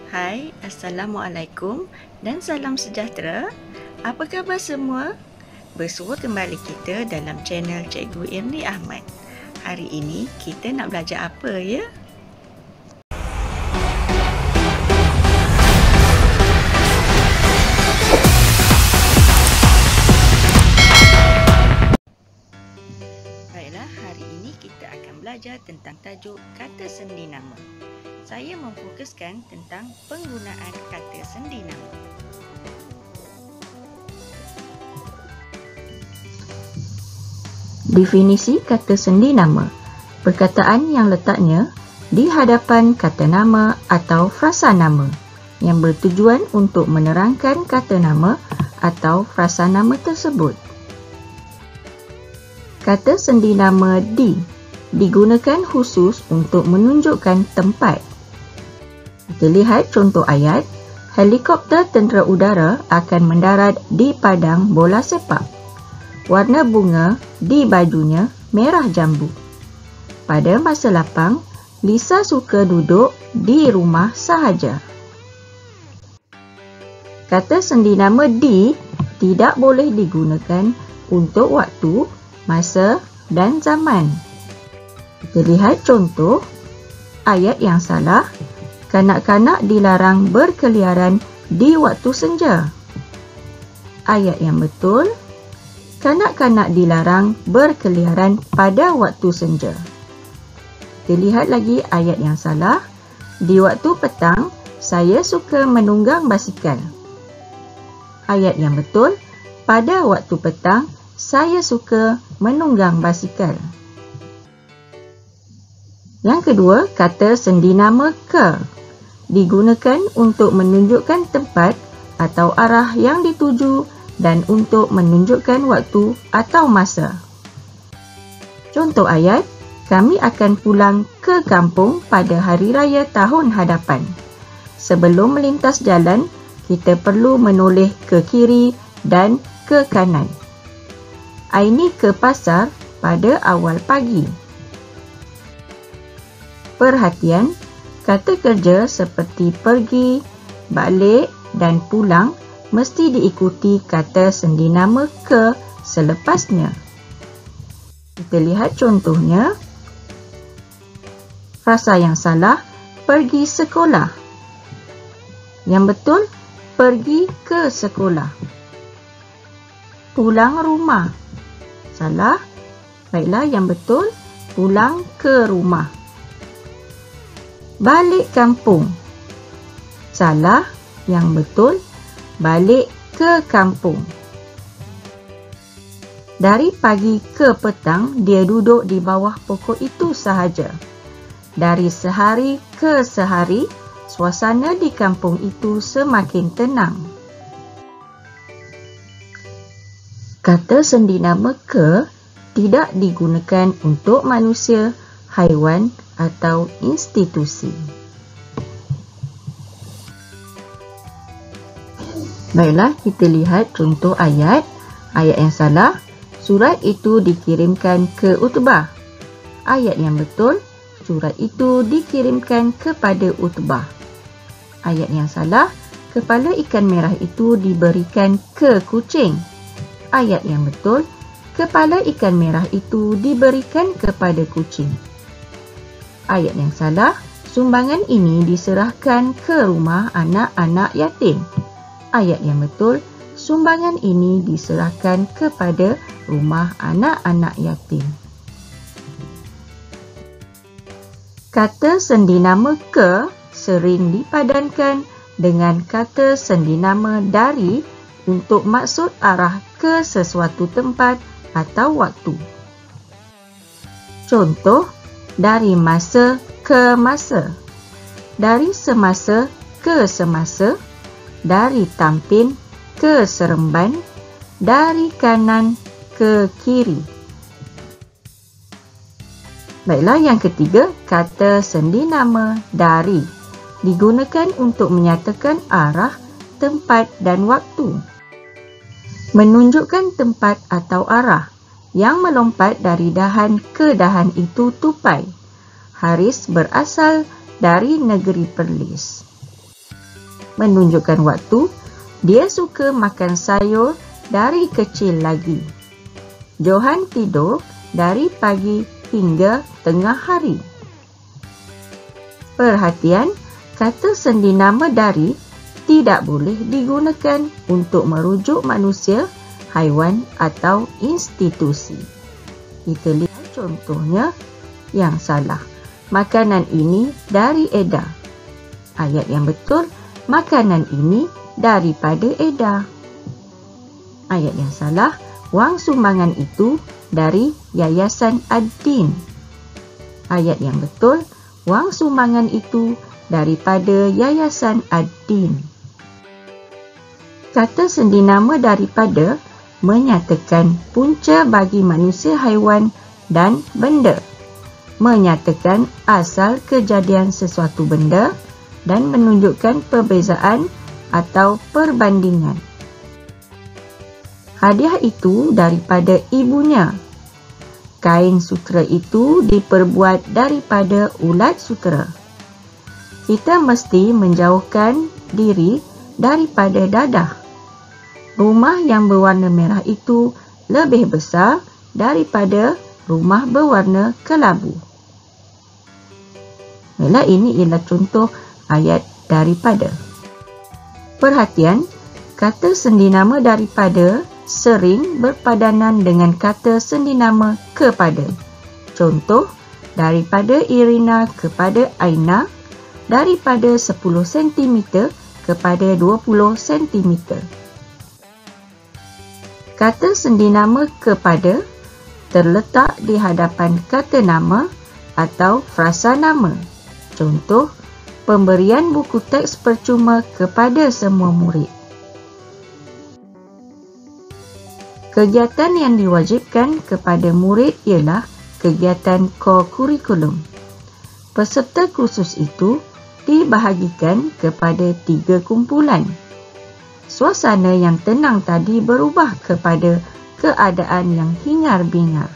Hai, Assalamualaikum dan salam sejahtera. Apa khabar semua? Bersua kembali kita dalam channel Cikgu Irni Ahmad. Hari ini kita nak belajar apa ya? Baiklah, hari ini kita akan belajar tentang tajuk kata sendi nama. Saya memfokuskan tentang penggunaan kata sendi nama. Definisi kata sendi nama, perkataan yang letaknya di hadapan kata nama atau frasa nama yang bertujuan untuk menerangkan kata nama atau frasa nama tersebut. Kata sendi nama digunakan khusus untuk menunjukkan tempat. Kita lihat contoh ayat, helikopter tentera udara akan mendarat di padang bola sepak. Warna bunga di bajunya merah jambu. Pada masa lapang, Lisa suka duduk di rumah sahaja. Kata sendi nama di tidak boleh digunakan untuk waktu, masa dan zaman. Kita lihat contoh ayat yang salah. Kanak-kanak dilarang berkeliaran di waktu senja. Ayat yang betul, kanak-kanak dilarang berkeliaran pada waktu senja. Kita lihat lagi ayat yang salah. Di waktu petang, saya suka menunggang basikal. Ayat yang betul, pada waktu petang, saya suka menunggang basikal. Yang kedua, kata sendi nama ke digunakan untuk menunjukkan tempat atau arah yang dituju dan untuk menunjukkan waktu atau masa. Contoh ayat, kami akan pulang ke kampung pada hari raya tahun hadapan. Sebelum melintas jalan, kita perlu menoleh ke kiri dan ke kanan. Aini ke pasar pada awal pagi. Perhatian, kata kerja seperti pergi, balik dan pulang mesti diikuti kata sendi nama ke selepasnya. Kita lihat contohnya. Frasa yang salah, pergi sekolah. Yang betul, pergi ke sekolah. Pulang rumah. Salah. Baiklah, yang betul, pulang ke rumah. Balik kampung. Salah, yang betul, balik ke kampung. Dari pagi ke petang, dia duduk di bawah pokok itu sahaja. Dari sehari ke sehari, suasana di kampung itu semakin tenang. Kata sendi nama ke tidak digunakan untuk manusia, haiwan atau institusi. Baiklah, kita lihat contoh ayat. Ayat yang salah, surat itu dikirimkan ke Utbah. Ayat yang betul, surat itu dikirimkan kepada Utbah. Ayat yang salah, kepala ikan merah itu diberikan ke kucing. Ayat yang betul, kepala ikan merah itu diberikan kepada kucing. Ayat yang salah, sumbangan ini diserahkan ke rumah anak-anak yatim. Ayat yang betul, sumbangan ini diserahkan kepada rumah anak-anak yatim. Kata sendi nama ke sering dipadankan dengan kata sendi nama dari untuk maksud arah ke sesuatu tempat atau waktu. Contoh, dari masa ke masa, dari semasa ke semasa, dari tampin ke seremban, dari kanan ke kiri. Baiklah, yang ketiga, kata sendi nama dari digunakan untuk menyatakan arah, tempat dan waktu. Menunjukkan tempat atau arah. Yang melompat dari dahan ke dahan itu tupai. Haris berasal dari negeri Perlis. menunjukkan waktu. Dia suka makan sayur dari kecil lagi. Johan tidur dari pagi hingga tengah hari. Perhatian, kata sendi nama dari tidak boleh digunakan untuk merujuk manusia, haiwan atau institusi. Kita lihat contohnya yang salah. Makanan ini dari Eda. Ayat yang betul, makanan ini daripada Eda. Ayat yang salah, wang sumbangan itu dari Yayasan Ad-Din. Ayat yang betul, wang sumbangan itu daripada Yayasan Ad-Din. Kata sendi nama daripada menyatakan punca bagi manusia, haiwan dan benda. Menyatakan asal kejadian sesuatu benda dan menunjukkan perbezaan atau perbandingan. Hadiah itu daripada ibunya. Kain sutera itu diperbuat daripada ulat sutera. Kita mesti menjauhkan diri daripada dadah. Rumah yang berwarna merah itu lebih besar daripada rumah berwarna kelabu. Baiklah, ini ialah contoh ayat daripada. Perhatian, kata sendi nama daripada sering berpadanan dengan kata sendi nama kepada. Contoh, daripada Irina kepada Aina, daripada 10 cm kepada 20 cm. Kata sendi nama kepada terletak di hadapan kata nama atau frasa nama. Contoh, pemberian buku teks percuma kepada semua murid. Kegiatan yang diwajibkan kepada murid ialah kegiatan core kurikulum. Peserta kursus itu dibahagikan kepada 3 kumpulan. Suasana yang tenang tadi berubah kepada keadaan yang hingar-bingar.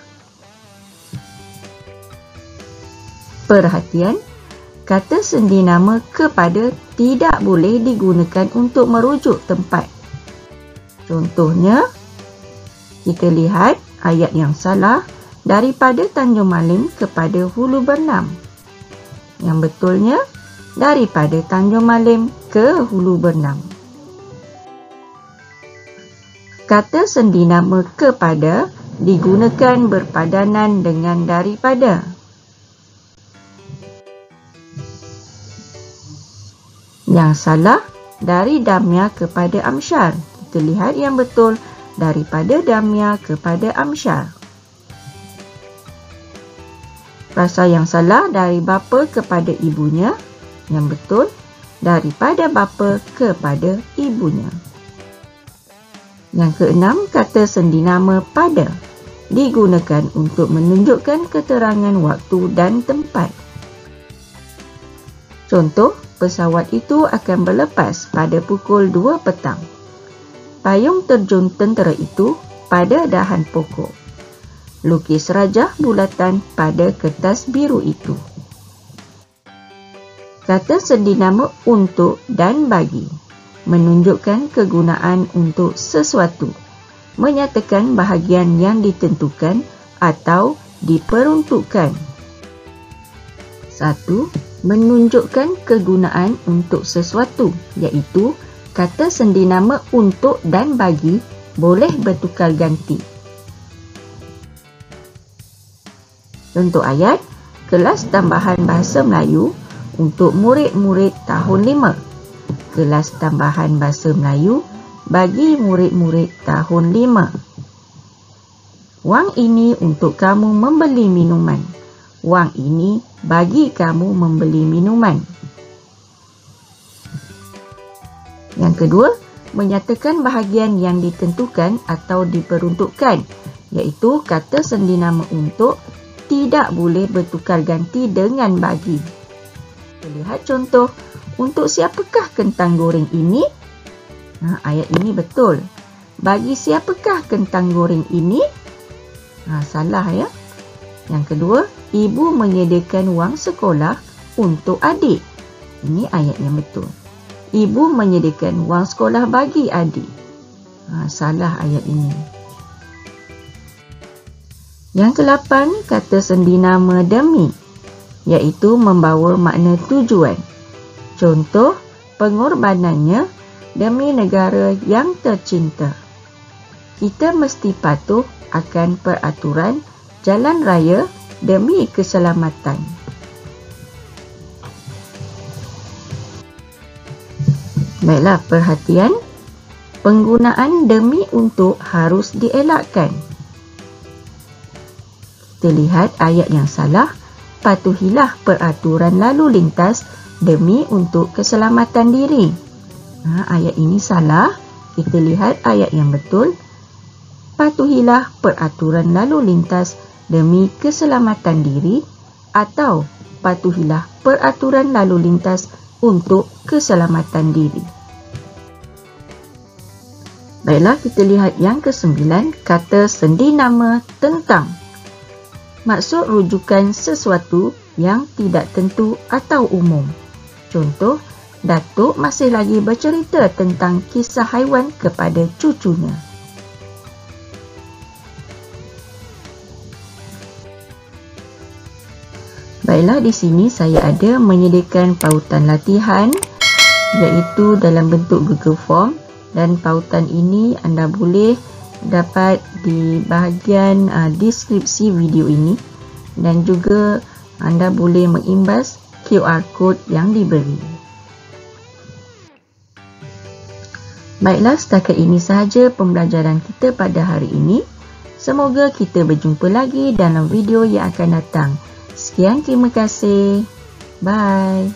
Perhatian, kata sendi nama kepada tidak boleh digunakan untuk merujuk tempat. Contohnya, kita lihat ayat yang salah, daripada Tanjung Malim kepada Hulu Bernam. Yang betulnya, daripada Tanjung Malim ke Hulu Bernam. Kata sendi nama kepada digunakan berpadanan dengan daripada. Yang salah, dari Damia kepada Amsyar. Kita lihat yang betul, daripada Damia kepada Amsyar. Frasa yang salah, dari bapa kepada ibunya. Yang betul, daripada bapa kepada ibunya. Yang keenam, kata sendi nama pada digunakan untuk menunjukkan keterangan waktu dan tempat. Contoh, pesawat itu akan berlepas pada pukul 2 petang. Payung terjun tentera itu pada dahan pokok. Lukis rajah bulatan pada kertas biru itu. Kata sendi nama untuk dan bagi menunjukkan kegunaan untuk sesuatu, menyatakan bahagian yang ditentukan atau diperuntukkan. 1. Menunjukkan kegunaan untuk sesuatu, iaitu kata sendi nama untuk dan bagi boleh bertukar ganti. Contoh ayat, kelas tambahan bahasa Melayu untuk murid-murid tahun 5. Kelas tambahan bahasa Melayu bagi murid-murid tahun 5. Wang ini untuk kamu membeli minuman. Wang ini bagi kamu membeli minuman. Yang kedua, menyatakan bahagian yang ditentukan atau diperuntukkan, iaitu kata sendi nama untuk tidak boleh bertukar ganti dengan bagi. Lihat contoh, untuk siapakah kentang goreng ini? Ayat ini betul. Bagi siapakah kentang goreng ini? Salah ya. Yang kedua, ibu menyediakan wang sekolah untuk adik. Ini ayat yang betul. ibu menyediakan wang sekolah bagi adik. Salah ayat ini. Yang ke-8, kata sendi nama demi, iaitu membawa makna tujuan. Contoh, pengorbanannya demi negara yang tercinta. Kita mesti patuh akan peraturan jalan raya demi keselamatan. Baiklah, perhatian. Penggunaan demi untuk harus dielakkan. Kita lihat ayat yang salah. Patuhilah peraturan lalu lintas demi untuk keselamatan diri. Ayat ini salah. Kita lihat ayat yang betul. Patuhilah peraturan lalu lintas demi keselamatan diri, atau patuhilah peraturan lalu lintas untuk keselamatan diri. Baiklah, kita lihat yang ke-9, kata sendi nama tentang. Maksud rujukan sesuatu yang tidak tentu atau umum. Contoh, Datuk masih lagi bercerita tentang kisah haiwan kepada cucunya. Baiklah, di sini saya ada menyediakan pautan latihan, iaitu dalam bentuk Google Form, dan pautan ini anda boleh dapat di bahagian deskripsi video ini, dan juga anda boleh mengimbas QR code yang diberi. Baiklah, setakat ini sahaja pembelajaran kita pada hari ini. Semoga kita berjumpa lagi dalam video yang akan datang. Sekian, terima kasih. Bye.